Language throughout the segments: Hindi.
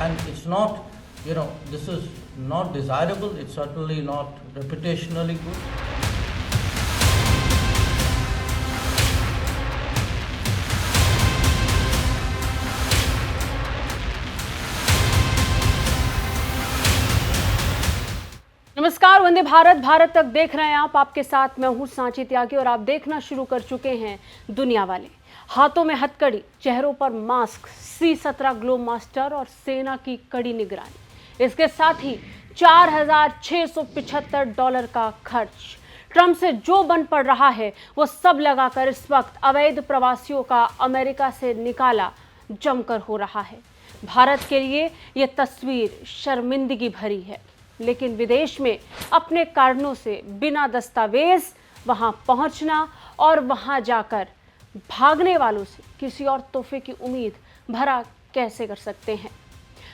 and it's not, this is not desirable. It's certainly not reputationally good. नमस्कार, वंदे भारत, भारत तक देख रहे हैं आप। आपके साथ मैं हूं सांची त्यागी और आप देखना शुरू कर चुके हैं दुनिया वाले। हाथों में हथकड़ी, चेहरों पर मास्क, C-17 ग्लोब मास्टर और सेना की कड़ी निगरानी। इसके साथ ही $4,675 का खर्च। ट्रंप से जो बन पड़ रहा है वो सब लगाकर इस वक्त अवैध प्रवासियों का अमेरिका से निकाला जमकर हो रहा है। भारत के लिए ये तस्वीर शर्मिंदगी भरी है, लेकिन विदेश में अपने कारणों से बिना दस्तावेज वहां पहुंचना और वहां जाकर भागने वालों से किसी और तोहफे की उम्मीद भरा कैसे कर सकते हैं।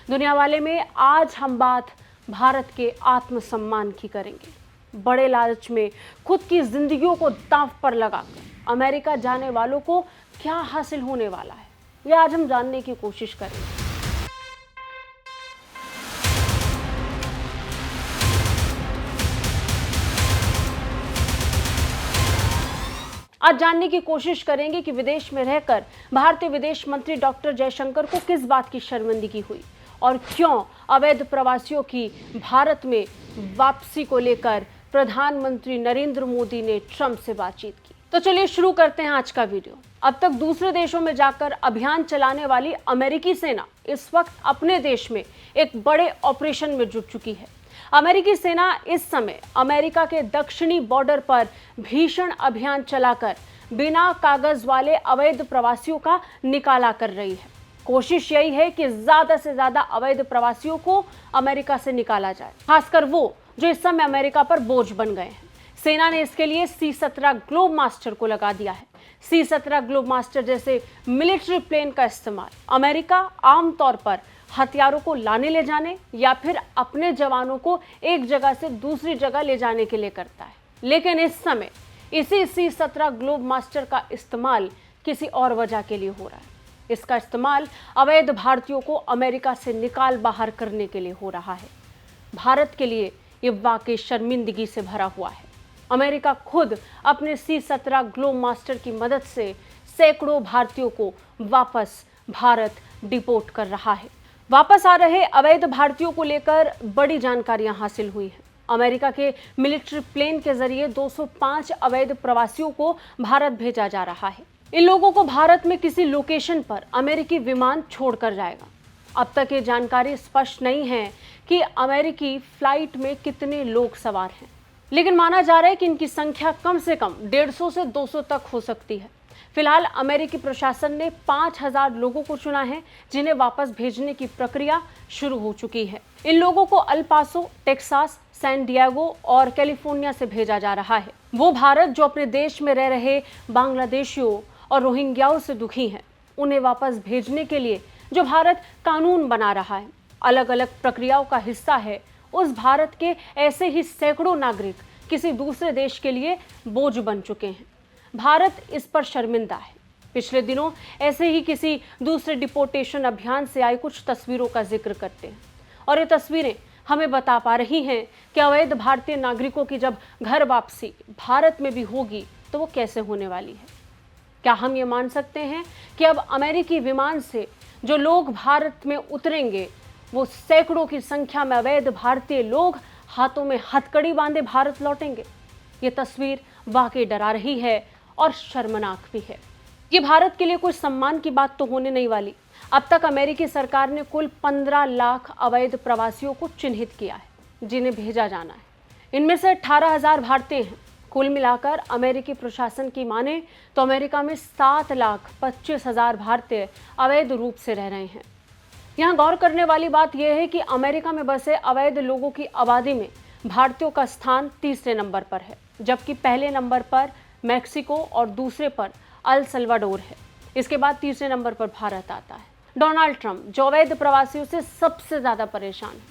दुनिया वाले में आज हम बात भारत के आत्मसम्मान की करेंगे। बड़े लालच में खुद की जिंदगियों को दांव पर लगाकर अमेरिका जाने वालों को क्या हासिल होने वाला है, यह आज हम जानने की कोशिश करेंगे। आज जानने की कोशिश करेंगे कि विदेश में रहकर भारतीय विदेश मंत्री डॉक्टर जयशंकर को किस बात की शर्मिंदगी हुई और क्यों अवैध प्रवासियों की भारत में वापसी को लेकर प्रधानमंत्री नरेंद्र मोदी ने ट्रंप से बातचीत की। तो चलिए शुरू करते हैं आज का वीडियो। अब तक दूसरे देशों में जाकर अभियान चलाने वाली अमेरिकी सेना इस वक्त अपने देश में एक बड़े ऑपरेशन में जुट चुकी है। अमेरिकी सेना इस समय अमेरिका के दक्षिणी बॉर्डर पर भीषण अभियान चलाकर बिना कागज वाले अवैध प्रवासियों का निकाला कर रही है। कोशिश यही है कि ज्यादा से ज्यादा अवैध प्रवासियों को अमेरिका से निकाला जाए, खासकर वो जो इस समय अमेरिका पर बोझ बन गए हैं। सेना ने इसके लिए C-17 ग्लोब मास्टर को लगा दिया है। C-17 ग्लोब मास्टर जैसे मिलिट्री प्लेन का इस्तेमाल अमेरिका आमतौर पर हथियारों को लाने ले जाने या फिर अपने जवानों को एक जगह से दूसरी जगह ले जाने के लिए करता है, लेकिन इस समय इसी C-17 ग्लोब मास्टर का इस्तेमाल किसी और वजह के लिए हो रहा है। इसका इस्तेमाल अवैध भारतीयों को अमेरिका से निकाल बाहर करने के लिए हो रहा है। भारत के लिए ये वाकई शर्मिंदगी से भरा हुआ है। अमेरिका खुद अपने C-17 ग्लोब मास्टर की मदद से सैकड़ों भारतीयों को वापस भारत डिपोर्ट कर रहा है। वापस आ रहे अवैध भारतीयों को लेकर बड़ी जानकारियां हासिल हुई हैं। अमेरिका के मिलिट्री प्लेन के जरिए 205 अवैध प्रवासियों को भारत भेजा जा रहा है। इन लोगों को भारत में किसी लोकेशन पर अमेरिकी विमान छोड़कर जाएगा। अब तक ये जानकारी स्पष्ट नहीं है कि अमेरिकी फ्लाइट में कितने लोग सवार हैं, लेकिन माना जा रहा है कि इनकी संख्या कम से कम 150 से 200 तक हो सकती है। फिलहाल अमेरिकी प्रशासन ने 5,000 लोगों को चुना है, जिन्हें वापस भेजने की प्रक्रिया शुरू हो चुकी है। इन लोगों को अल पासो, टेक्सास, सैन डिएगो और कैलिफोर्निया से भेजा जा रहा है। वो भारत जो अपने देश में रह रहे बांग्लादेशियों और रोहिंग्याओं से दुखी हैं, उन्हें वापस भेजने के लिए जो भारत कानून बना रहा है, अलग अलग प्रक्रियाओं का हिस्सा है, उस भारत के ऐसे ही सैकड़ों नागरिक किसी दूसरे देश के लिए बोझ बन चुके हैं। भारत इस पर शर्मिंदा है। पिछले दिनों ऐसे ही किसी दूसरे डिपोर्टेशन अभियान से आई कुछ तस्वीरों का जिक्र करते हैं, और ये तस्वीरें हमें बता पा रही हैं कि अवैध भारतीय नागरिकों की जब घर वापसी भारत में भी होगी तो वो कैसे होने वाली है। क्या हम ये मान सकते हैं कि अब अमेरिकी विमान से जो लोग भारत में उतरेंगे वो सैकड़ों की संख्या में अवैध भारतीय लोग हाथों में हथकड़ी बांधे भारत लौटेंगे? ये तस्वीर वाकई डरा रही है और शर्मनाक भी है। ये भारत के लिए कोई सम्मान की बात तो होने नहीं वाली। अब तक अमेरिकी सरकार ने कुल 15 लाख अवैध प्रवासियों को चिन्हित किया है, जिन्हें भेजा जाना है। इनमें से 18,000 भारतीय हैं। कुल मिलाकर अमेरिकी प्रशासन की माने तो अमेरिका में 7,25,000 भारतीय अवैध रूप से रह रहे हैं। यहाँ गौर करने वाली बात यह है कि अमेरिका में बसे अवैध लोगों की आबादी में भारतीयों का स्थान तीसरे नंबर पर है, जबकि पहले नंबर पर मैक्सिको और दूसरे पर अल सल्वाडोर है। इसके बाद तीसरे नंबर पर भारत आता है। डोनाल्ड ट्रंप जो अवैध प्रवासियों से सबसे ज्यादा परेशान है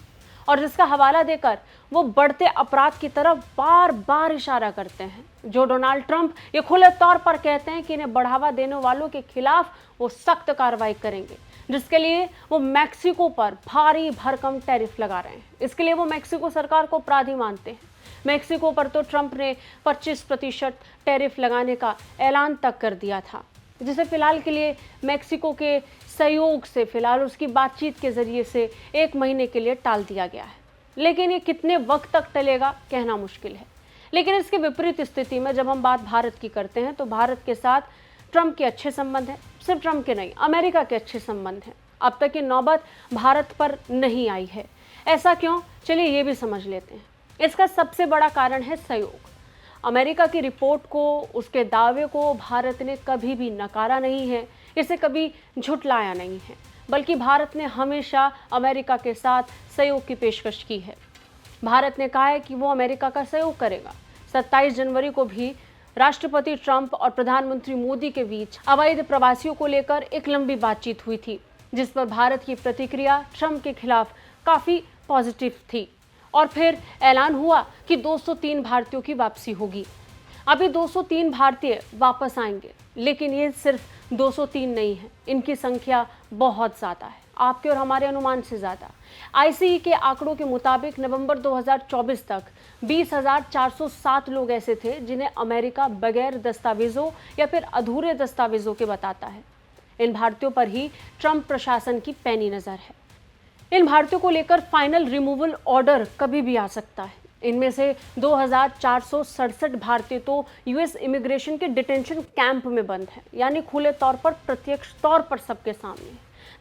और जिसका हवाला देकर वो बढ़ते अपराध की तरफ बार बार इशारा करते हैं। जो डोनाल्ड ट्रंप ये खुले तौर पर कहते हैं कि इन्हें बढ़ावा देने वालों के खिलाफ वो सख्त कार्रवाई करेंगे, जिसके लिए वो मैक्सिको पर भारी भरकम टैरिफ लगा रहे हैं। इसके लिए वो मैक्सिको सरकार को अपराधी मानते हैं। मैक्सिको पर तो ट्रंप ने 25% टैरिफ लगाने का ऐलान तक कर दिया था, जिसे फिलहाल के लिए मैक्सिको के सहयोग से फिलहाल उसकी बातचीत के जरिए से 1 महीने के लिए टाल दिया गया है। लेकिन ये कितने वक्त तक टलेगा कहना मुश्किल है। लेकिन इसके विपरीत स्थिति में जब हम बात भारत की करते हैं तो भारत के साथ ट्रंप के अच्छे संबंध हैं। सिर्फ ट्रंप के नहीं, अमेरिका के अच्छे संबंध हैं। अब तक की नौबत भारत पर नहीं आई है। ऐसा क्यों? चलिए ये भी समझ लेते हैं। इसका सबसे बड़ा कारण है सहयोग। अमेरिका की रिपोर्ट को, उसके दावे को भारत ने कभी भी नकारा नहीं है, इसे कभी झुटलाया नहीं है, बल्कि भारत ने हमेशा अमेरिका के साथ सहयोग की पेशकश की है। भारत ने कहा है कि वो अमेरिका का सहयोग करेगा। 27 जनवरी को भी राष्ट्रपति ट्रंप और प्रधानमंत्री मोदी के बीच अवैध प्रवासियों को लेकर एक लंबी बातचीत हुई थी, जिस पर भारत की प्रतिक्रिया ट्रंप के खिलाफ काफ़ी पॉजिटिव थी। और फिर ऐलान हुआ कि 203 भारतीयों की वापसी होगी। अभी 203 भारतीय वापस आएंगे, लेकिन ये सिर्फ 203 नहीं है, इनकी संख्या बहुत ज़्यादा है, आपके और हमारे अनुमान से ज़्यादा। आईसीई के आंकड़ों के मुताबिक नवंबर 2024 तक 20,407 लोग ऐसे थे जिन्हें अमेरिका बगैर दस्तावेजों या फिर अधूरे दस्तावेजों के बताता है। इन भारतीयों पर ही ट्रंप प्रशासन की पैनी नज़र है। इन भारतीयों को लेकर फाइनल रिमूवल ऑर्डर कभी भी आ सकता है। इनमें से 2,467 भारतीय तो यूएस इमिग्रेशन के डिटेंशन कैंप में बंद हैं, यानी खुले तौर पर, प्रत्यक्ष तौर पर सबके सामने,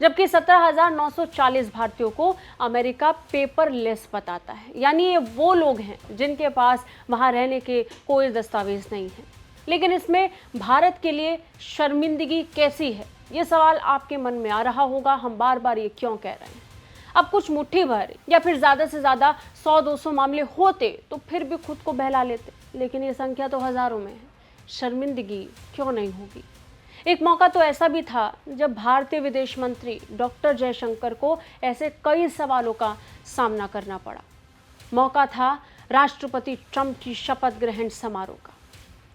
जबकि 17,940 भारतीयों को अमेरिका पेपरलेस बताता है, यानी ये वो लोग हैं जिनके पास वहां रहने के कोई दस्तावेज नहीं है। लेकिन इसमें भारत के लिए शर्मिंदगी कैसी है, ये सवाल आपके मन में आ रहा होगा। हम बार बार ये क्यों कह रहे हैं? अब कुछ मुट्ठी भर या फिर ज़्यादा से ज़्यादा 100-200 मामले होते तो फिर भी खुद को बहला लेते, लेकिन ये संख्या तो हज़ारों में है। शर्मिंदगी क्यों नहीं होगी? एक मौका तो ऐसा भी था जब भारतीय विदेश मंत्री डॉक्टर जयशंकर को ऐसे कई सवालों का सामना करना पड़ा। मौका था राष्ट्रपति ट्रंप की शपथ ग्रहण समारोह का।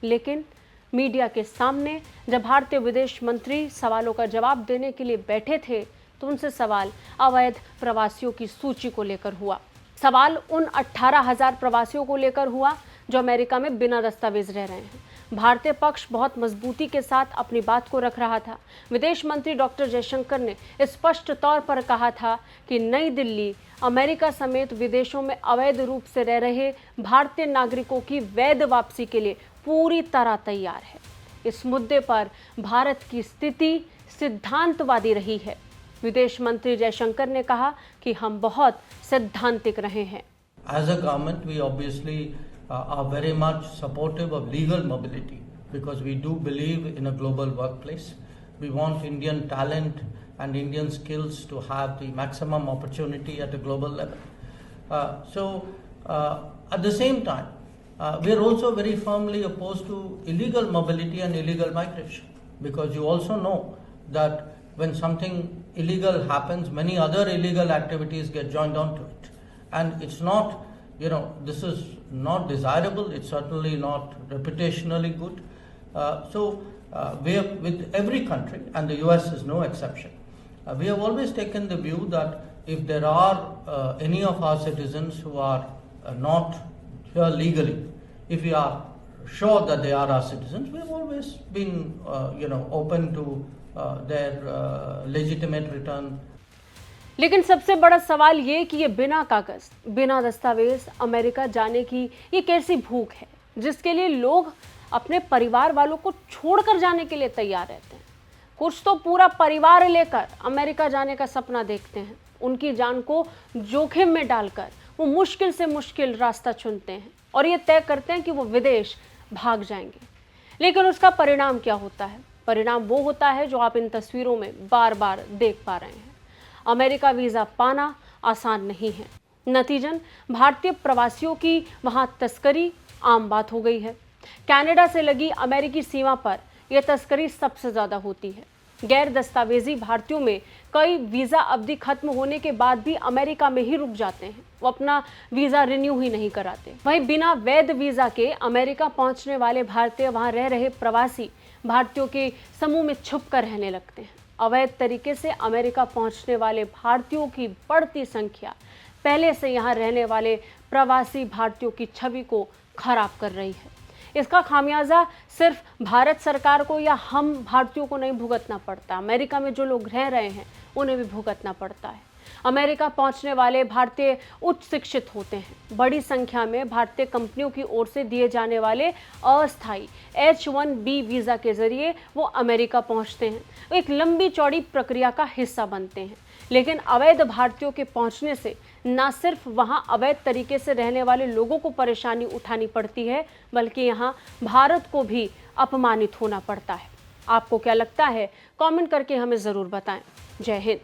लेकिन मीडिया के सामने जब भारतीय विदेश मंत्री सवालों का जवाब देने के लिए बैठे थे तो उनसे सवाल अवैध प्रवासियों की सूची को लेकर हुआ। सवाल उन 18,000 प्रवासियों को लेकर हुआ जो अमेरिका में बिना दस्तावेज रह रहे हैं। भारतीय पक्ष बहुत मजबूती के साथ अपनी बात को रख रहा था। विदेश मंत्री डॉक्टर जयशंकर ने स्पष्ट तौर पर कहा था कि नई दिल्ली अमेरिका समेत विदेशों में अवैध रूप से रह रहे भारतीय नागरिकों की वैध वापसी के लिए पूरी तरह तैयार है। इस मुद्दे पर भारत की स्थिति सिद्धांतवादी रही है। विदेश मंत्री जयशंकर ने कहा कि हम बहुत सैद्धांतिक रहे हैं। As a government, we obviously are very much supportive of legal mobility because we do believe in a global workplace. We want Indian talent and Indian skills to have the maximum opportunity at a global level. At the same time, we are also very firmly opposed to illegal mobility and illegal migration because you also know that when something illegal happens, many other illegal activities get joined onto it. And it's not, this is not desirable, it's certainly not reputationally good. We have, with every country, and the US is no exception, we have always taken the view that if there are any of our citizens who are not here legally, if we are sure that they are our citizens, we have always been, open to their legitimate return. लेकिन सबसे बड़ा सवाल ये कि ये बिना कागज, बिना दस्तावेज अमेरिका जाने की ये कैसी भूख है जिसके लिए लोग अपने परिवार वालों को छोड़कर जाने के लिए तैयार रहते हैं। कुछ तो पूरा परिवार लेकर अमेरिका जाने का सपना देखते हैं। उनकी जान को जोखिम में डालकर वो मुश्किल से मुश्किल रास्ता चुनते हैं और ये तय करते हैं कि वो विदेश भाग जाएंगे। लेकिन उसका परिणाम क्या होता है? परिणाम वो होता है जो आप इन तस्वीरों में बार बार देख पा रहे हैं। अमेरिका वीज़ा पाना आसान नहीं है। नतीजन भारतीय प्रवासियों की वहां तस्करी आम बात हो गई है। कनाडा से लगी अमेरिकी सीमा पर यह तस्करी सबसे ज़्यादा होती है। गैर दस्तावेजी भारतीयों में कई वीज़ा अवधि खत्म होने के बाद भी अमेरिका में ही रुक जाते हैं, वो अपना वीज़ा रिन्यू ही नहीं कराते। वहीं बिना वैध वीज़ा के अमेरिका पहुंचने वाले भारतीय वहां रह रहे प्रवासी भारतीयों के समूह में छुप कर रहने लगते हैं। अवैध तरीके से अमेरिका पहुंचने वाले भारतीयों की बढ़ती संख्या पहले से यहाँ रहने वाले प्रवासी भारतीयों की छवि को खराब कर रही है। इसका खामियाजा सिर्फ भारत सरकार को या हम भारतीयों को नहीं भुगतना पड़ता, अमेरिका में जो लोग रह रहे हैं उन्हें भी भुगतना पड़ता है। अमेरिका पहुंचने वाले भारतीय उच्च शिक्षित होते हैं। बड़ी संख्या में भारतीय कंपनियों की ओर से दिए जाने वाले अस्थायी H-1B वीज़ा के जरिए वो अमेरिका पहुंचते हैं, एक लंबी चौड़ी प्रक्रिया का हिस्सा बनते हैं। लेकिन अवैध भारतीयों के पहुंचने से न सिर्फ वहां अवैध तरीके से रहने वाले लोगों को परेशानी उठानी पड़ती है, बल्कि यहां भारत को भी अपमानित होना पड़ता है। आपको क्या लगता है? कमेंट करके हमें ज़रूर बताएं। जय हिंद।